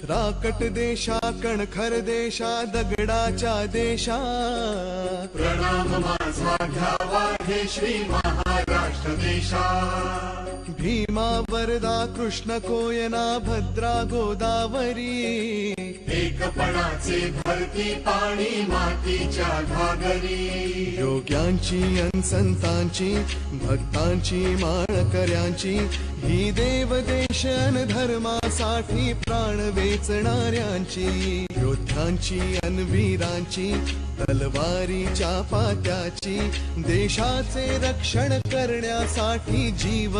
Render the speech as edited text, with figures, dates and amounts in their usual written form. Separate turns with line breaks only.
राकट देशा कणखर देशा दगडाच्या देशा
प्रणाम माझा घ्यावा हे श्री महाराष्ट्र देशा
भीमा वरदा कृष्ण कोयना भद्रा गोदावरी
एकपणाचे भरती पाणी मातीच्या घागरी
योग्यांची अन संतांची भक्तांची माळकऱ्यांची ही देवदेश अन धर्मासाठी प्राण वेचणाऱ्यांची योद्ध्यांची अन वीरांची तलवारीच्या पात्याची देशाचे रक्षण करण्यासाठी जीव